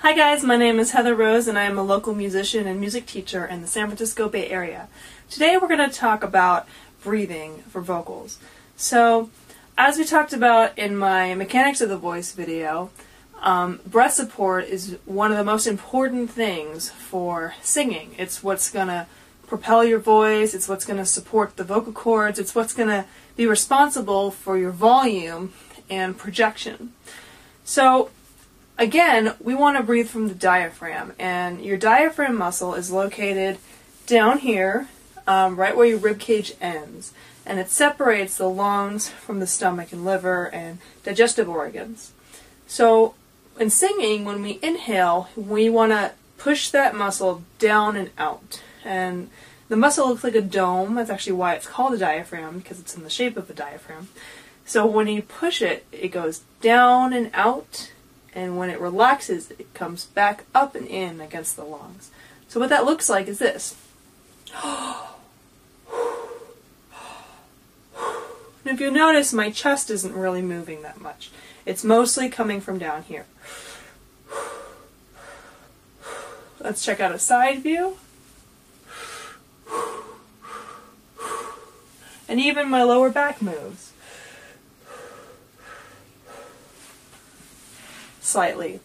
Hi guys, my name is Heather Rose and I am a local musician and music teacher in the San Francisco Bay Area. Today we're going to talk about breathing for vocals. So, as we talked about in my Mechanics of the Voice video, breath support is one of the most important things for singing. It's what's going to propel your voice, it's what's going to support the vocal cords, it's what's going to be responsible for your volume and projection. So, again, we want to breathe from the diaphragm, and your diaphragm muscle is located down here, right where your rib cage ends, and it separates the lungs from the stomach and liver and digestive organs. So, in singing, when we inhale, we want to push that muscle down and out, and the muscle looks like a dome. That's actually why it's called a diaphragm, because it's in the shape of a diaphragm. So when you push it, it goes down and out, and when it relaxes, it comes back up and in against the lungs. So what that looks like is this. And if you notice, my chest isn't really moving that much. It's mostly coming from down here. Let's check out a side view. And even my lower back moves slightly.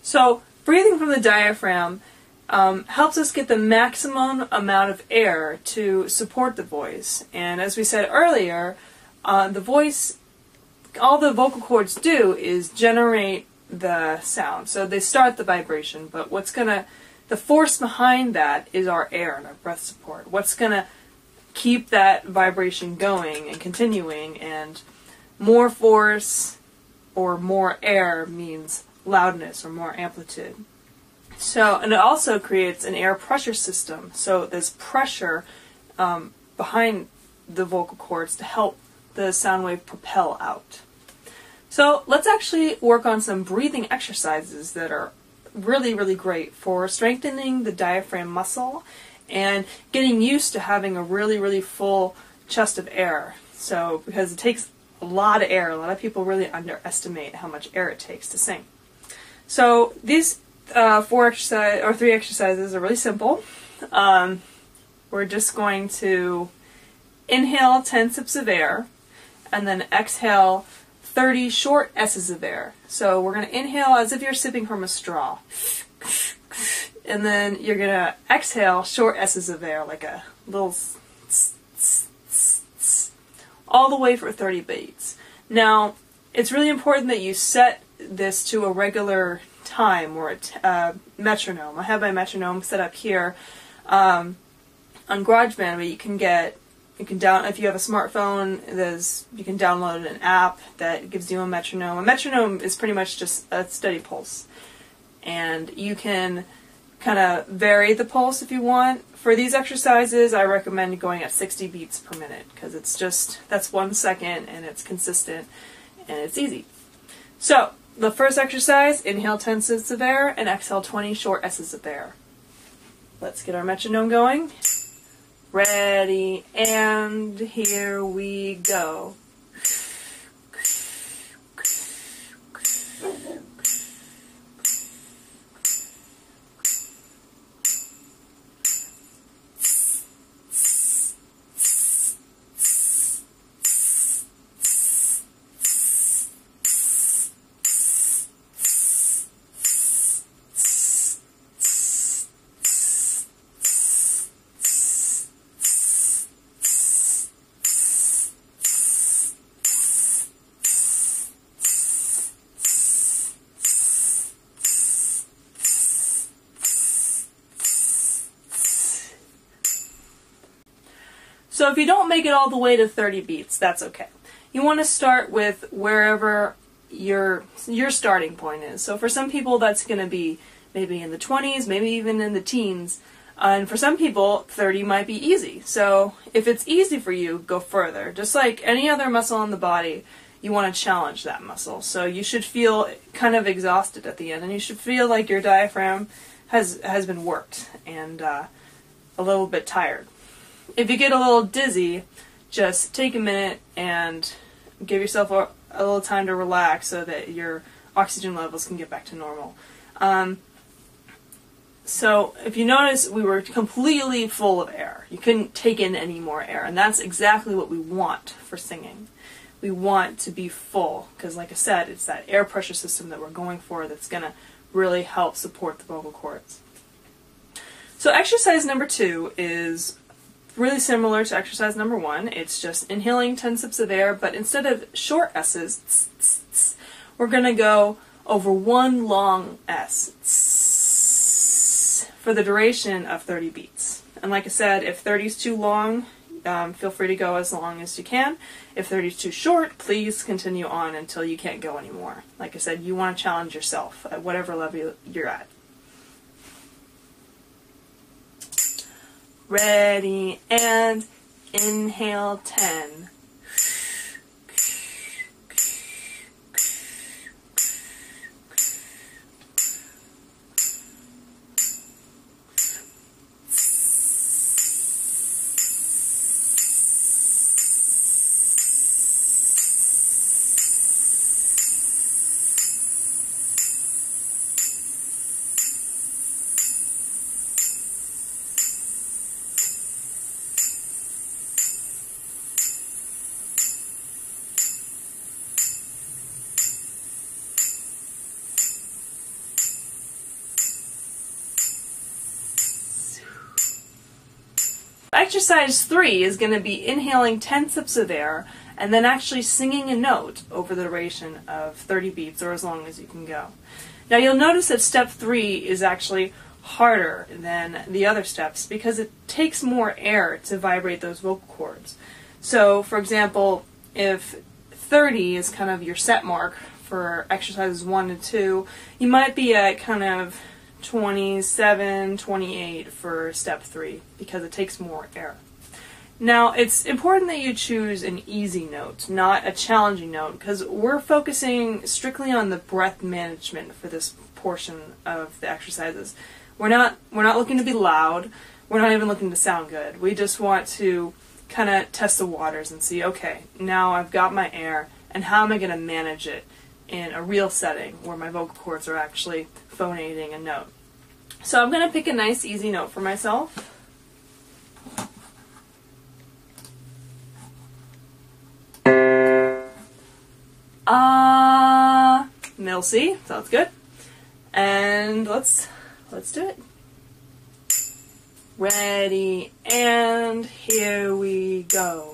So breathing from the diaphragm helps us get the maximum amount of air to support the voice. And as we said earlier, the voice, all the vocal cords do is generate the sound. So they start the vibration, but the force behind that is our air and our breath support. What's going to keep that vibration going and continuing, and more force or more air means loudness or more amplitude. So, and it also creates an air pressure system. So there's pressure behind the vocal cords to help the sound wave propel out. So let's actually work on some breathing exercises that are really, really great for strengthening the diaphragm muscle and getting used to having a really, really full chest of air. So, because it takes a lot of air, a lot of people really underestimate how much air it takes to sing. So these three exercises are really simple. We're just going to inhale 10 sips of air and then exhale 30 short S's of air. So we're going to inhale as if you're sipping from a straw. And then you're going to exhale short S's of air, like a little all the way for 30 beats. Now, it's really important that you set this to a regular time or a metronome. I have my metronome set up here on GarageBand, but if you have a smartphone, you can download an app that gives you a metronome. A metronome is pretty much just a steady pulse, and you can kind of vary the pulse if you want. For these exercises, I recommend going at 60 beats per minute, because that's 1 second and it's consistent and it's easy. So, the first exercise, inhale 10 sips of air and exhale 20 short S's of air. Let's get our metronome going. Ready, and here we go. So if you don't make it all the way to 30 beats, that's okay. You want to start with wherever your starting point is. So for some people, that's going to be maybe in the 20s, maybe even in the teens. And for some people, 30 might be easy. So if it's easy for you, go further. Just like any other muscle in the body, you want to challenge that muscle. So you should feel kind of exhausted at the end, and you should feel like your diaphragm has been worked and a little bit tired. If you get a little dizzy, just take a minute and give yourself a little time to relax so that your oxygen levels can get back to normal. So if you notice, we were completely full of air. You couldn't take in any more air, and that's exactly what we want for singing. We want to be full, because like I said, it's that air pressure system that we're going for that's going to really help support the vocal cords. So exercise number 2 is really similar to exercise number 1. It's just inhaling 10 sips of air, but instead of short S's, tss, tss, tss, we're going to go over one long S tss, for the duration of 30 beats. And like I said, if 30 is too long, feel free to go as long as you can. If 30 is too short, please continue on until you can't go anymore. Like I said, you want to challenge yourself at whatever level you're at. Ready, and inhale 10. Exercise 3 is going to be inhaling 10 sips of air and then actually singing a note over the duration of 30 beats, or as long as you can go. Now you'll notice that step 3 is actually harder than the other steps because it takes more air to vibrate those vocal cords. So for example, if 30 is kind of your set mark for exercises 1 and 2, you might be at kind of 27, 28 for step 3 because it takes more air. Now it's important that you choose an easy note, not a challenging note, because we're focusing strictly on the breath management for this portion of the exercises. We're not looking to be loud, we're not even looking to sound good. We just want to kind of test the waters and see, okay, now I've got my air, and how am I going to manage it in a real setting where my vocal cords are actually phonating a note. So I'm going to pick a nice easy note for myself. Middle C, sounds good. And let's do it. Ready, and here we go.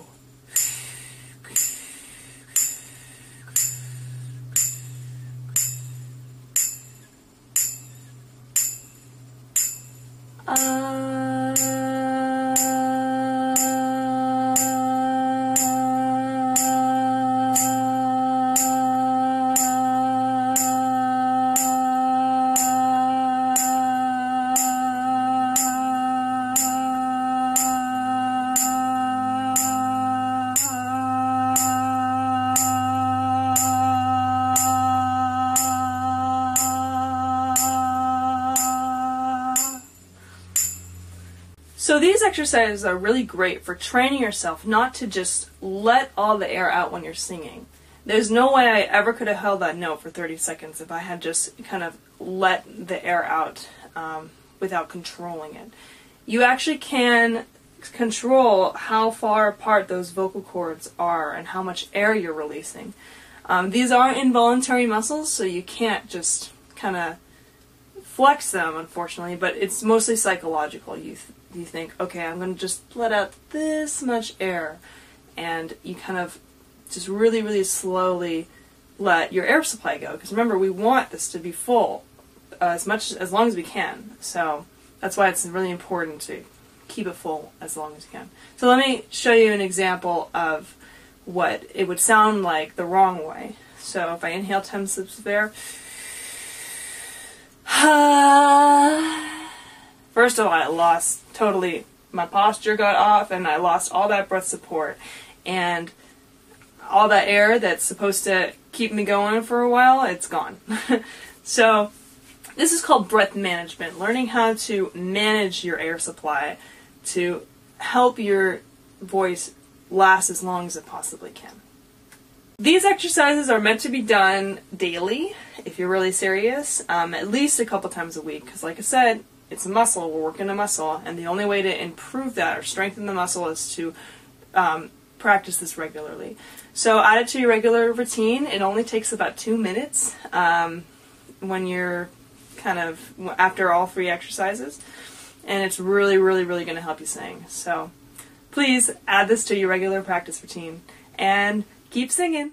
So these exercises are really great for training yourself not to just let all the air out when you're singing. There's no way I ever could have held that note for 30 seconds if I had just kind of let the air out without controlling it. You actually can control how far apart those vocal cords are and how much air you're releasing. These are involuntary muscles, so you can't just kind of flex them, unfortunately, but it's mostly psychological. You think, okay, I'm going to just let out this much air, and you kind of just really, really slowly let your air supply go, because remember, we want this to be full as long as we can, so that's why it's really important to keep it full as long as you can. So let me show you an example of what it would sound like the wrong way. So if I inhale 10 sips of air, first of all, I lost totally, my posture got off, and I lost all that breath support, and all that air that's supposed to keep me going for a while, it's gone. So this is called breath management, learning how to manage your air supply to help your voice last as long as it possibly can. These exercises are meant to be done daily if you're really serious, at least a couple times a week, because like I said, It's a muscle, we're working a muscle, and the only way to improve that or strengthen the muscle is to practice this regularly. So add it to your regular routine. It only takes about 2 minutes when you're kind of after all 3 exercises, and it's really, really, really going to help you sing. So please add this to your regular practice routine and keep singing.